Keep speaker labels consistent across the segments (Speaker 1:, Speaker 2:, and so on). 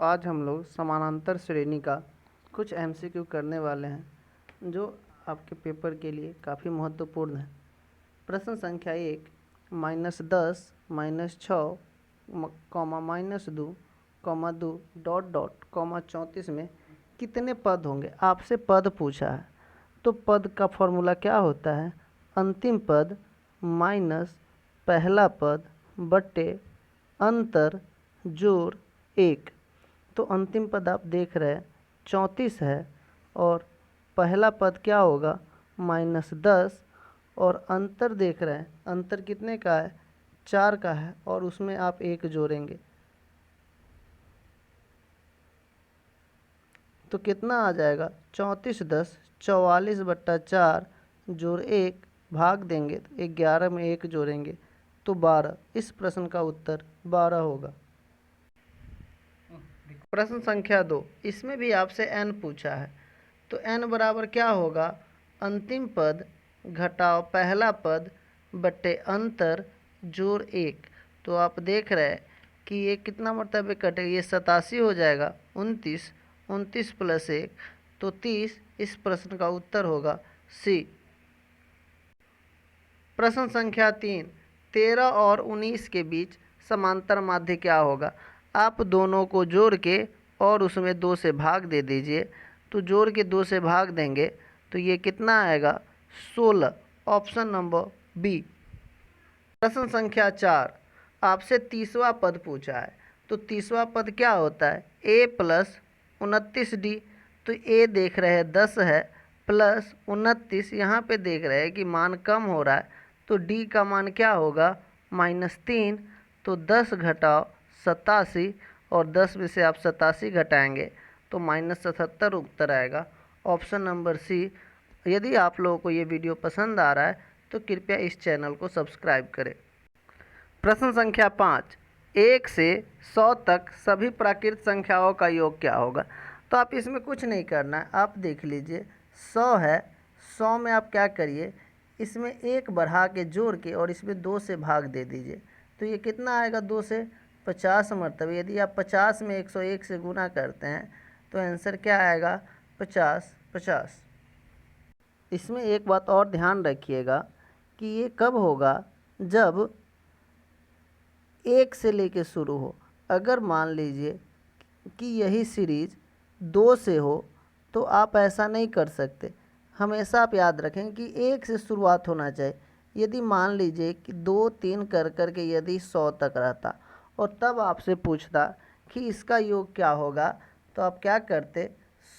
Speaker 1: आज हम लोग समानांतर श्रेणी का कुछ एमसीक्यू करने वाले हैं जो आपके पेपर के लिए काफ़ी महत्वपूर्ण है। प्रश्न संख्या 1, -10 -6 -2 -2 ((() 34 में कितने पद होंगे? आपसे पद पूछा है तो पद का फॉर्मूला क्या होता है? अंतिम पद माइनस पहला पद बट्टे अंतर जोड़ 1। तो अंतिम पद आप देख रहे हैं 34 है और पहला पद क्या होगा? -10 और अंतर देख रहे हैं, अंतर कितने का है? 4 का है और उसमें आप 1 जोड़ेंगे तो कितना आ जाएगा? 34 10 44/4 जोड़ 1 भाग देंगे तो 11 में 1 जोड़ेंगे तो 12। इस प्रश्न का उत्तर 12 होगा। प्रश्न संख्या 2, इसमें भी आपसे n पूछा है तो n बराबर क्या होगा? अंतिम पद घटाओ पहला पद बट्टे अंतर जोड़ 1। तो आप देख रहे हैं कि ये कितना मरतबे कटेगा? ये 87 हो जाएगा। 29 29 + 1 तो 30। इस प्रश्न का उत्तर होगा सी। प्रश्न संख्या 3, 13 और 19 के बीच समांतर माध्य क्या होगा? आप दोनों को जोड़ के और उसमें 2 से भाग दे दीजिए। तो जोड़ के 2 से भाग देंगे तो ये कितना आएगा? 16। Option number B. प्रश्न संख्या 4, आपसे 30वां पद पूछा है तो 30वां पद क्या होता है? a + 29d। तो a देख रहे हैं 10 है प्लस 29, यहाँ पे देख रहे हैं कि मान कम हो रहा है तो d का मान क्या होगा? -3। तो 10 घटाओ 87 और 10 में से आप 87 घटाएंगे तो -77 उत्तर आएगा। Option number C. यदि आप लोगों को ये वीडियो पसंद आ रहा है तो कृपया इस चैनल को सब्सक्राइब करें। प्रश्न संख्या 5, 1 से 100 तक सभी प्राकृत संख्याओं का योग क्या होगा? तो आप इसमें कुछ नहीं करना है, आप देख लीजिए 100 है, 100 में आप क्या करिए, इसमें 1 बढ़ा के जोड़ के और इसमें 2 से भाग दे दीजिए तो ये कितना आएगा? 2 से 50 मरतबे। यदि आप 50 में 101 से गुना करते हैं तो आंसर क्या आएगा? 50 50। इसमें एक बात और ध्यान रखिएगा कि ये कब होगा? जब 1 से लेके शुरू हो। अगर मान लीजिए कि यही सीरीज 2 से हो तो आप ऐसा नहीं कर सकते। हमेशा आप याद रखें कि 1 से शुरुआत होना चाहिए। यदि मान लीजिए कि 2 3 कर के यदि 100 तक रहता और तब आपसे पूछता कि इसका योग क्या होगा तो आप क्या करते?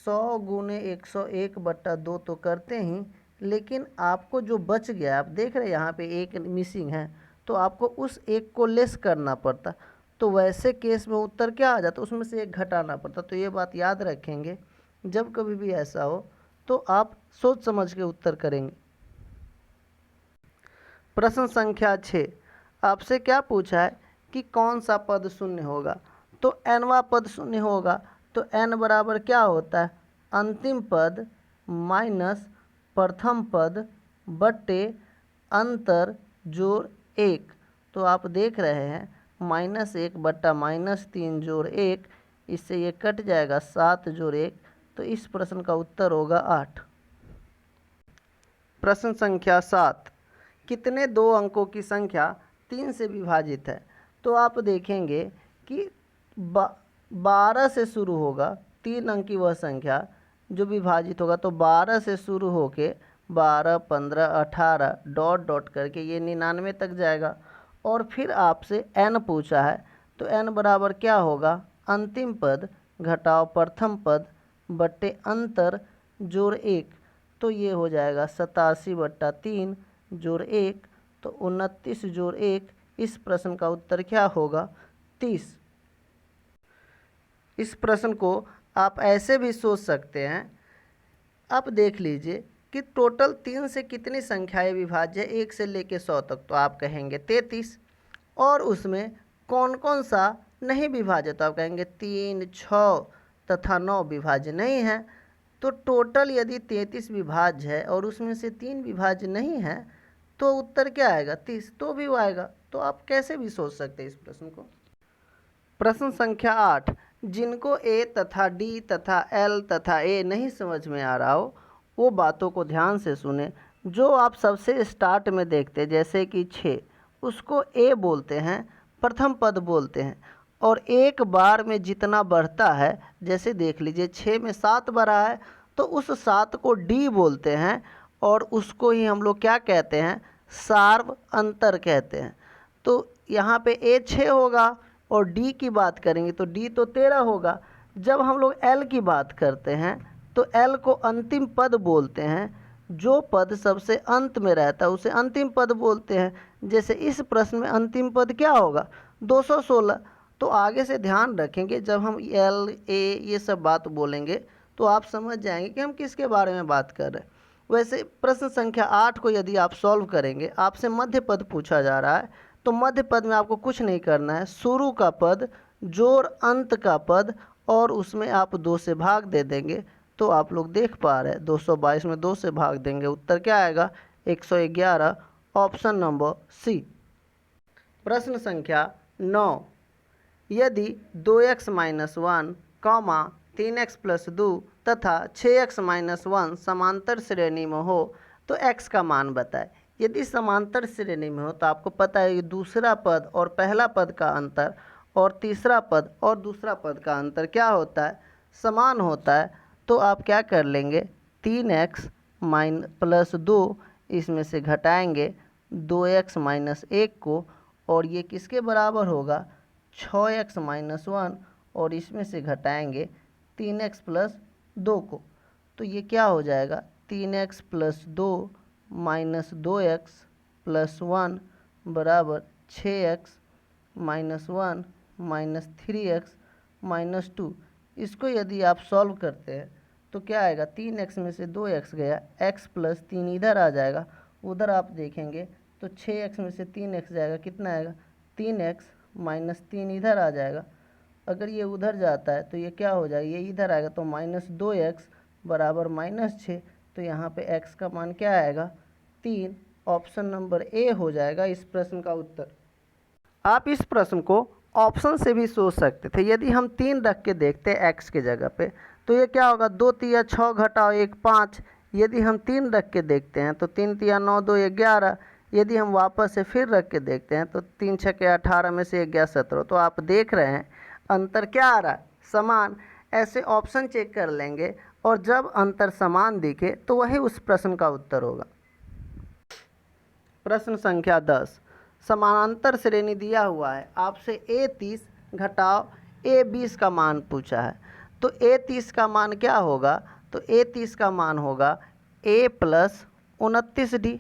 Speaker 1: 100 × 101/2 तो करते ही, लेकिन आपको जो बच गया, आप देख रहे हैं यहाँ पे 1 मिसिंग है तो आपको उस 1 को लेस करना पड़ता। तो वैसे केस में उत्तर क्या आ जाता? उसमें से 1 घटाना पड़ता। तो ये बात याद रखेंगे, जब कभी भी ऐसा हो तो आप सोच समझ के उत्तर करेंगे। प्रश्न संख्या 6, आपसे क्या पूछा है कि कौन सा पद शून्य होगा? तो nवां पद शून्य होगा। तो n बराबर क्या होता है? अंतिम पद माइनस प्रथम पद बट्टे अंतर जोड़ 1। तो आप देख रहे हैं -1 बट्टा -3 जोड़ 1, इससे ये कट जाएगा 7 जोड़ 1। तो इस प्रश्न का उत्तर होगा 8। प्रश्न संख्या 7, कितने 2 अंकों की संख्या 3 से विभाजित है? तो आप देखेंगे कि 12 से शुरू होगा, 3 अंक की वह संख्या जो विभाजित होगा। तो 12 से शुरू होके 12 15 18 डॉट करके ये 99 तक जाएगा। और फिर आपसे n पूछा है तो n बराबर क्या होगा? अंतिम पद घटाओ प्रथम पद बट्टे अंतर जोड़ 1। तो ये हो जाएगा 87/3 जोड़ 1 तो 29 जोड़ 1। इस प्रश्न का उत्तर क्या होगा? 30। इस प्रश्न को आप ऐसे भी सोच सकते हैं। आप देख लीजिए कि टोटल 3 से कितनी संख्याएं विभाज्य है 1 से लेके 100 तक? तो आप कहेंगे 33। और उसमें कौन कौन सा नहीं विभाज्य? तो आप कहेंगे 3 6 तथा 9 विभाज्य नहीं है। तो टोटल यदि 33 विभाज्य है और उसमें से 3 विभाज्य नहीं है तो उत्तर क्या आएगा? 30। तो भी वो आएगा। तो आप कैसे भी सोच सकते हैं इस प्रश्न को। प्रश्न संख्या 8, जिनको ए तथा डी तथा एल तथा ए नहीं समझ में आ रहा हो वो बातों को ध्यान से सुने। जो आप सबसे स्टार्ट में देखते हैं जैसे कि 6, उसको ए बोलते हैं, प्रथम पद बोलते हैं। और एक बार में जितना बढ़ता है, जैसे देख लीजिए 6 में 7 बढ़ा है तो उस 7 को डी बोलते हैं और उसको ही हम लोग क्या कहते हैं, सार्व अंतर कहते हैं। तो यहाँ पे ए 6 होगा और डी की बात करेंगे तो डी तो 13 होगा। जब हम लोग एल की बात करते हैं तो एल को अंतिम पद बोलते हैं। जो पद सबसे अंत में रहता है उसे अंतिम पद बोलते हैं। जैसे इस प्रश्न में अंतिम पद क्या होगा, 216। तो आगे से ध्यान रखेंगे जब हम एल ए ये सब बात बोलेंगे तो आप समझ जाएंगे कि हम किसके बारे में बात कर रहे हैं। वैसे प्रश्न संख्या 8 को यदि आप सॉल्व करेंगे, आपसे मध्य पद पूछा जा रहा है तो मध्य पद में आपको कुछ नहीं करना है, शुरू का पद जोड़ अंत का पद और उसमें आप 2 से भाग दे देंगे। तो आप लोग देख पा रहे हैं 222 में 2 से भाग देंगे, उत्तर क्या आएगा 111, ऑप्शन नंबर सी। प्रश्न संख्या 9, यदि 2x - 1, 3x + 2 तथा 6x - 1 समांतर श्रेणी में हो तो x का मान बताएं। यदि समांतर श्रेणी में हो तो आपको पता है कि दूसरा पद और पहला पद का अंतर और तीसरा पद और दूसरा पद का अंतर क्या होता है, समान होता है। तो आप क्या कर लेंगे, 3x + 2 इसमें से घटाएंगे 2x - 1 को और ये किसके बराबर होगा, 6x - 1 और इसमें से घटाएंगे 3x + 2 को। तो ये क्या हो जाएगा, 3x + 2 - 2x + 1 बराबर 6x - 1 - 3x - 2। इसको यदि आप सॉल्व करते हैं तो क्या आएगा, 3x में से 2x गया, x + 3 इधर आ जाएगा, उधर आप देखेंगे तो 6x में से 3x जाएगा, कितना आएगा 3x - 3 इधर आ जाएगा। अगर ये उधर जाता है तो ये क्या हो जाएगा, ये इधर आएगा तो -2x बराबर -6। तो यहाँ पे x का मान क्या आएगा, 3। ऑप्शन नंबर ए हो जाएगा इस प्रश्न का उत्तर। आप इस प्रश्न को ऑप्शन से भी सोच सकते थे। यदि हम 3 रख के देखते हैं x के जगह पे तो ये क्या होगा, 2 तिया 6 घटाओ 1 5। यदि हम 3 रख के देखते हैं तो 3 तिया 9 2 11। यदि हम वापस से फिर रख के देखते हैं तो 3 6 18 में से 1 गया 17। तो आप देख रहे हैं अंतर क्या आ रहा है, समान। ऐसे ऑप्शन चेक कर लेंगे और जब अंतर समान दिखे तो वही उस प्रश्न का उत्तर होगा। प्रश्न संख्या 10, समानांतर श्रेणी दिया हुआ है, आपसे a30 घटाओ a20 का मान पूछा है। तो a30 का मान क्या होगा, तो a30 का मान होगा a + 29d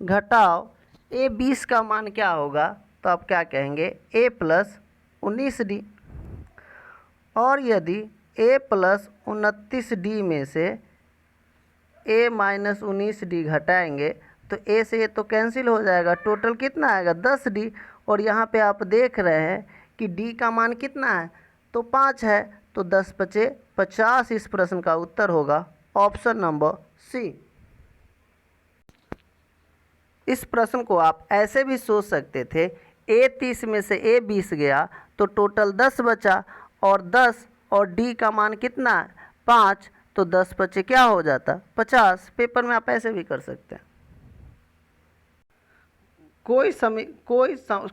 Speaker 1: घटाओ a20 का मान क्या होगा, तो आप क्या कहेंगे a + 19d। और यदि a + 29d में से a - 19d घटाएंगे तो a से ये तो कैंसिल हो जाएगा, टोटल कितना आएगा 10d। और यहाँ पे आप देख रहे हैं कि d का मान कितना है, तो 5 है। तो 10 × 5 = 50 इस प्रश्न का उत्तर होगा, ऑप्शन नंबर सी। इस प्रश्न को आप ऐसे भी सोच सकते थे, a30 में से a20 गया तो टोटल 10 बचा और 10 और d का मान कितना है 5, तो 10 × 5 क्या हो जाता 50। पेपर में आप ऐसे भी कर सकते हैं।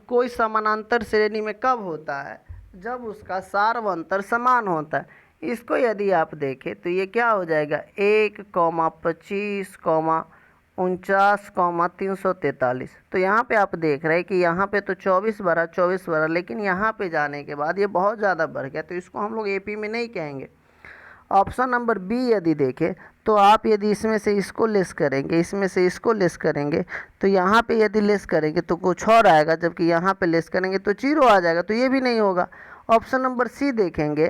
Speaker 1: कोई समानांतर श्रेणी में कब होता है, जब उसका सार्वंतर समान होता है। इसको यदि आप देखें तो ये क्या हो जाएगा 1, 25, 49, 343। तो यहाँ पे आप देख रहे हैं कि यहाँ पे तो 24 बढ़ा, लेकिन यहाँ पे जाने के बाद ये बहुत ज़्यादा बढ़ गया। तो इसको हम लोग एपी में नहीं कहेंगे। ऑप्शन नंबर बी यदि देखें तो आप यदि इसमें से इसको लेस करेंगे, इसमें से इसको लेस करेंगे तो यहाँ पे यदि लेस करेंगे तो कुछ और आएगा, जबकि यहाँ पे लेस करेंगे तो 0 आ जाएगा। तो ये भी नहीं होगा। ऑप्शन नंबर सी देखेंगे,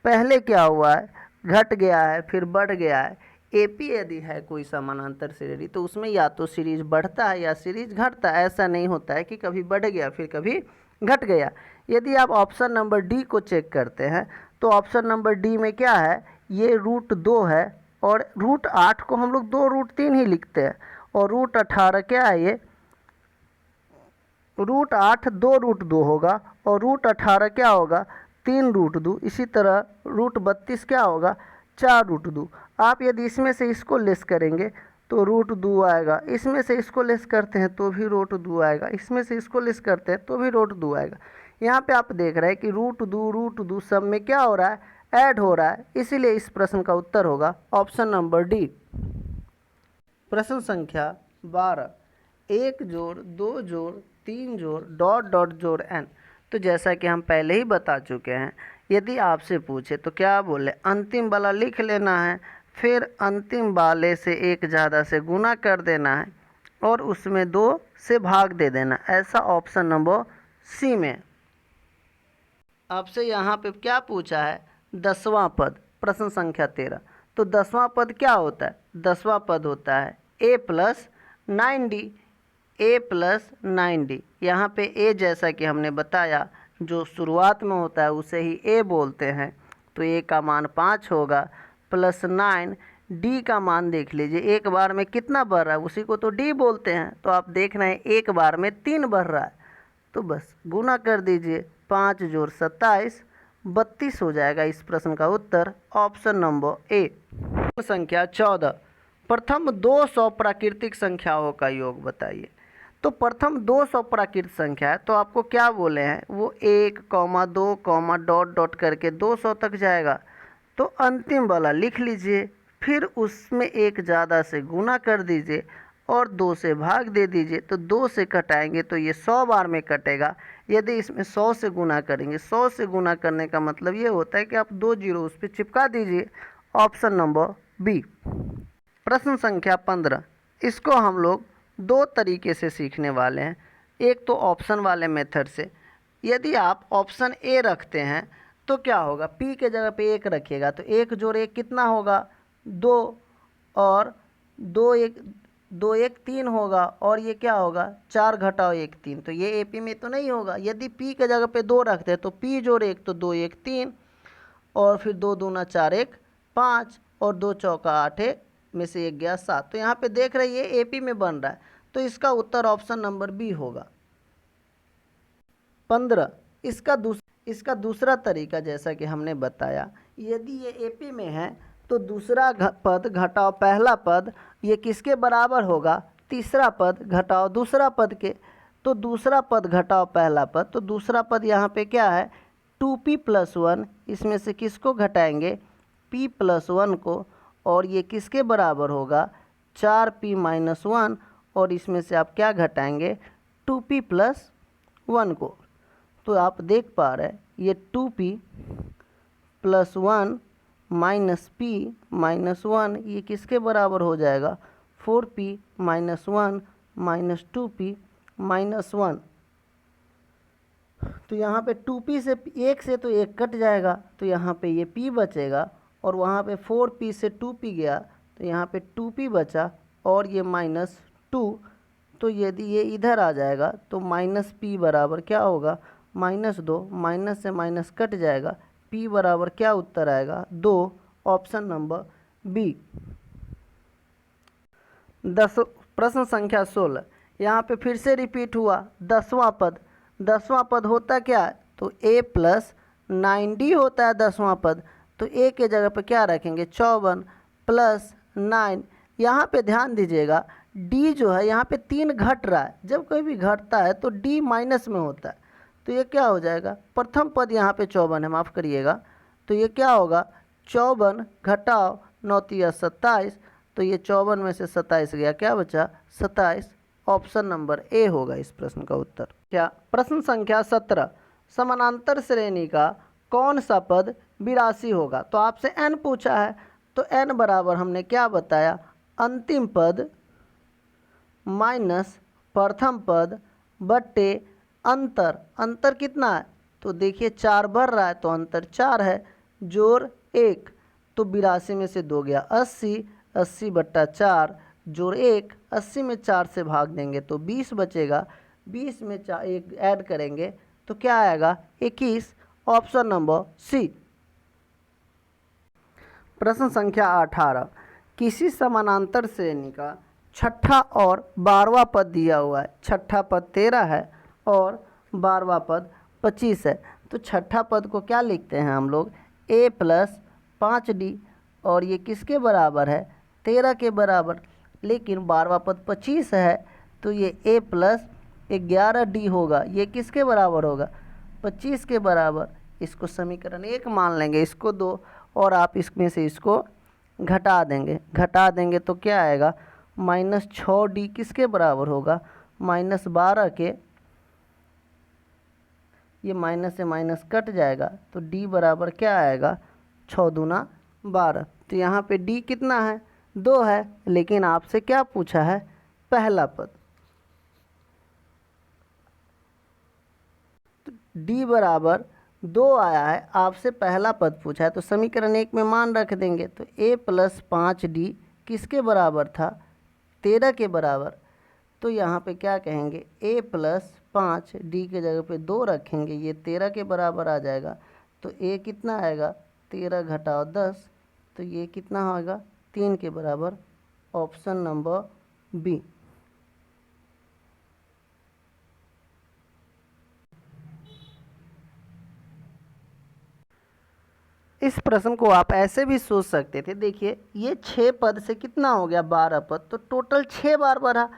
Speaker 1: पहले क्या हुआ है, घट गया है फिर बढ़ गया है। एपी यदि है कोई समानांतर श्रेणी तो उसमें या तो सीरीज बढ़ता है या सीरीज घटता है। ऐसा नहीं होता है कि कभी बढ़ गया फिर कभी घट गया। यदि आप ऑप्शन नंबर डी को चेक करते हैं तो ऑप्शन नंबर डी में क्या है, ये √2 है और √8 को हम लोग 2√3 ही लिखते हैं और √18 क्या है, ये √8 2√2 होगा और √18 क्या होगा 3√2। इसी तरह √32 क्या होगा, 4√2। आप यदि इसमें से इसको लेस करेंगे तो √2 आएगा, इसमें से इसको लेस करते हैं तो भी √2 आएगा, इसमें से इसको लेस करते हैं तो भी √2 आएगा। यहाँ पे आप देख रहे हैं कि √2 सब में क्या हो रहा है, ऐड हो रहा है, इसीलिए इस प्रश्न का उत्तर होगा ऑप्शन नंबर डी। प्रश्न संख्या 12, 1 जोड़ 2 जोड़ 3 जोड़ डॉट डॉट जोड़ n। तो जैसा कि हम पहले ही बता चुके हैं, यदि आपसे पूछे तो क्या बोले, अंतिम वाला लिख लेना है, फिर अंतिम वाले से एक ज़्यादा से गुना कर देना है और उसमें 2 से भाग दे देना, ऐसा ऑप्शन नंबर सी में। आपसे यहाँ पे क्या पूछा है, 10वां पद, प्रश्न संख्या 13। तो 10वां पद क्या होता है, 10वां पद होता है a + 9d, a + 9d। यहाँ पे a जैसा कि हमने बताया जो शुरुआत में होता है उसे ही a बोलते हैं, तो a का मान 5 होगा प्लस 9, d का मान देख लीजिए एक बार में कितना बढ़ रहा है, उसी को तो d बोलते हैं। तो आप देख रहे हैं एक बार में 3 बढ़ रहा है, तो बस गुना कर दीजिए, 5 जोड़ 27 32 हो जाएगा इस प्रश्न का उत्तर ऑप्शन नंबर ए। संख्या 14, प्रथम 200 प्राकृतिक संख्याओं का योग बताइए। तो प्रथम 200 प्राकृतिक संख्या है, तो आपको क्या बोले हैं, वो 1, 2, डॉट डॉट करके 200 तक जाएगा। तो अंतिम वाला लिख लीजिए, फिर उसमें एक ज़्यादा से गुना कर दीजिए और 2 से भाग दे दीजिए। तो 2 से कटाएंगे तो ये 100 बार में कटेगा। यदि इसमें 100 से गुना करेंगे, 100 से गुना करने का मतलब ये होता है कि आप 2 जीरो उस पर चिपका दीजिए, ऑप्शन नंबर बी। प्रश्न संख्या 15, इसको हम लोग 2 तरीके से सीखने वाले हैं। एक तो ऑप्शन वाले मेथड से, यदि आप ऑप्शन ए रखते हैं तो क्या होगा, पी के जगह पे 1 रखिएगा तो 1 जोड़ 1 कितना होगा, 2, और 2 1 3 होगा, और ये क्या होगा 4 घटाओ 1 3। तो ये एपी में तो नहीं होगा। यदि पी के जगह पे 2 रखते हैं तो पी जोड़ 1 तो 2 1 3, और फिर 2 दूना 4 1 5, और 2 चौका 8 1 में से 1 गया 7। तो यहाँ पे देख रहे हैं ये एपी में बन रहा है, तो इसका उत्तर ऑप्शन नंबर बी होगा। 15, इसका दूसरा तरीका जैसा कि हमने बताया, यदि ये एपी में है तो दूसरा पद घटाओ पहला पद, ये किसके बराबर होगा, तीसरा पद घटाओ दूसरा पद के। तो दूसरा पद घटाओ पहला पद, तो दूसरा पद यहाँ पे क्या है, 2p + 1, इसमें से किसको घटाएंगे, p + 1 को, और ये किसके बराबर होगा, 4p - 1, और इसमें से आप क्या घटाएंगे, 2p + 1 को। तो आप देख पा रहे हैं ये 2p + 1 - p - 1 ये किसके बराबर हो जाएगा, 4p - 1 - 2p - 1। तो यहाँ पे 2p से 1 से तो 1 कट जाएगा, तो यहाँ पे ये p बचेगा, और वहाँ पे 4p से 2p गया तो यहाँ पे 2p बचा, और ये -2। तो यदि ये इधर आ जाएगा तो -p बराबर क्या होगा, -2, माइनस से माइनस कट जाएगा, p बराबर क्या उत्तर आएगा, 2, ऑप्शन नंबर बी। प्रश्न संख्या 16, यहाँ पे फिर से रिपीट हुआ 10वां पद। 10वां पद होता क्या है, तो a + 9d होता है 10वां पद। तो a के जगह पे क्या रखेंगे, 54 + 9। यहाँ पे ध्यान दीजिएगा d जो है यहाँ पे 3 घट रहा है, जब कोई भी घटता है तो d माइनस में होता है। तो ये क्या हो जाएगा, प्रथम पद यहाँ पे 54 है, माफ़ करिएगा, तो ये क्या होगा, 54 घटाओ 9 × 27। तो ये 54 में से 27 गया, क्या बचा, 27, ऑप्शन नंबर ए होगा इस प्रश्न का उत्तर। क्या प्रश्न संख्या 17, समानांतर श्रेणी का कौन सा पद 82 होगा। तो आपसे n पूछा है, तो n बराबर हमने क्या बताया, अंतिम पद माइनस प्रथम पद बट्टे अंतर कितना है, तो देखिए 4 बढ़ रहा है तो अंतर 4 है, जोड़ 1, तो 82 में से 2 गया 80, 80/4 जोड़ 1, 80 में 4 से भाग देंगे तो 20 बचेगा, 20 में 1 ऐड करेंगे तो क्या आएगा, 21, ऑप्शन नंबर सी। प्रश्न संख्या 18, किसी समानांतर श्रेणी का छठा और 12वां पद दिया हुआ है। छठा पद 13 है और 12वां पद 25 है। तो छठा पद को क्या लिखते हैं हम लोग, a प्लस 5d, और ये किसके बराबर है, 13 के बराबर। लेकिन 12वां पद 25 है, तो ये a प्लस 11d होगा। ये किसके बराबर होगा, 25 के बराबर। इसको समीकरण 1 मान लेंगे, इसको 2, और आप इसमें से इसको घटा देंगे तो क्या आएगा, -6d किसके बराबर होगा, -12 के। ये माइनस से माइनस कट जाएगा तो d बराबर क्या आएगा, 6 दूना 12। तो यहाँ पे d कितना है, 2 है, लेकिन आपसे क्या पूछा है, पहला पद। तो d बराबर 2 आया है, आपसे पहला पद पूछा है, तो समीकरण 1 में मान रख देंगे। तो a प्लस 5d किसके बराबर था, 13 के बराबर। तो यहाँ पे क्या कहेंगे, a प्लस 5d के जगह पे 2 रखेंगे, ये 13 के बराबर आ जाएगा। तो a कितना आएगा, 13 घटाओ 10, तो ये कितना होगा, 3 के बराबर। Option number B. इस प्रश्न को आप ऐसे भी सोच सकते थे, देखिए ये 6 पद से कितना हो गया, 12 पद, तो टोटल 6 बार बढ़ा,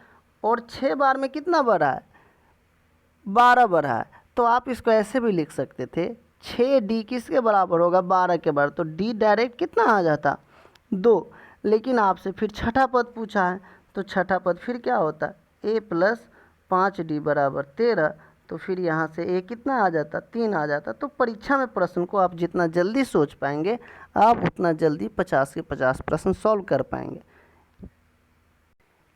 Speaker 1: और 6 बार में कितना बढ़ा है, 12 बढ़ा है। तो आप इसको ऐसे भी लिख सकते थे, 6d किसके बराबर होगा, 12 के बराबर। तो d डायरेक्ट कितना आ जाता, 2। लेकिन आपसे फिर छठा पद पूछा है, तो छठा पद फिर क्या होता, a प्लस 5d बराबर 13। तो फिर यहाँ से a कितना आ जाता, 3 आ जाता। तो परीक्षा में प्रश्न को आप जितना जल्दी सोच पाएंगे, आप उतना जल्दी 50 के 50 प्रश्न सॉल्व कर पाएंगे।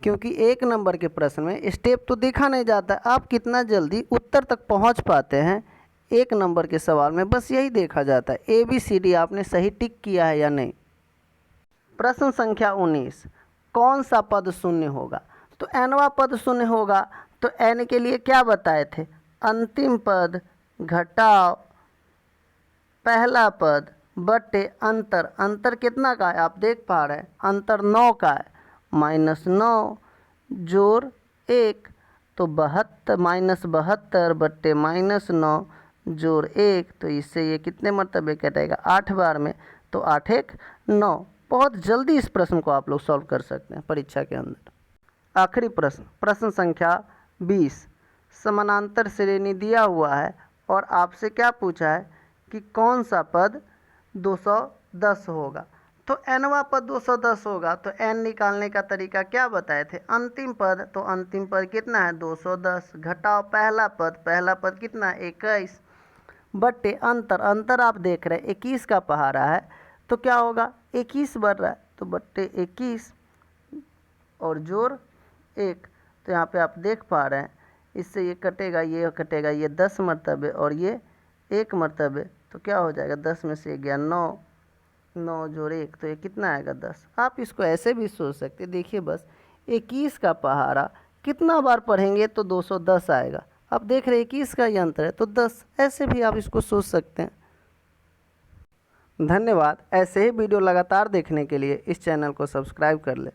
Speaker 1: क्योंकि 1 नंबर के प्रश्न में स्टेप तो देखा नहीं जाता, आप कितना जल्दी उत्तर तक पहुंच पाते हैं। 1 नंबर के सवाल में बस यही देखा जाता है, ABCD आपने सही टिक किया है या नहीं। प्रश्न संख्या 19, कौन सा पद शून्य होगा। तो nवां पद शून्य होगा, तो n के लिए क्या बताए थे, अंतिम पद घटाओ पहला पद बटे अंतर। अंतर कितना का है, आप देख पा रहे हैं, अंतर 9 का है, -9 जोड़ 1, तो 72 बट्टे -9 जोड़ 1। तो इससे ये कितने मरतबे कटेगा, 8 बार में। तो 8 1 9। बहुत जल्दी इस प्रश्न को आप लोग सॉल्व कर सकते हैं परीक्षा के अंदर। आखिरी प्रश्न, प्रश्न संख्या 20, समानांतर श्रेणी दिया हुआ है और आपसे क्या पूछा है कि कौन सा पद 210 होगा। तो nवां पद 210 होगा, तो n निकालने का तरीका क्या बताए थे, अंतिम पद। तो अंतिम पद कितना है, 210, घटाओ पहला पद कितना है, 21, बट्टे अंतर। अंतर आप देख रहे हैं 21 का पहाड़ा है, तो क्या होगा, 21 बढ़ रहा है, तो बट्टे 21 और जोड़ 1। तो यहाँ पे आप देख पा रहे हैं, इससे ये कटेगा, ये 10 मरतबे और ये 1 मरतबे। तो क्या हो जाएगा, 10 में से गया 9, 9 जोड़ 1, तो ये कितना आएगा, 10। आप इसको ऐसे भी सोच सकते, देखिए बस 21 का पहाड़ा कितना बार पढ़ेंगे तो 210 आएगा। आप देख रहे 21 का यंत्र है तो 10, ऐसे भी आप इसको सोच सकते हैं। धन्यवाद। ऐसे ही वीडियो लगातार देखने के लिए इस चैनल को सब्सक्राइब कर लें।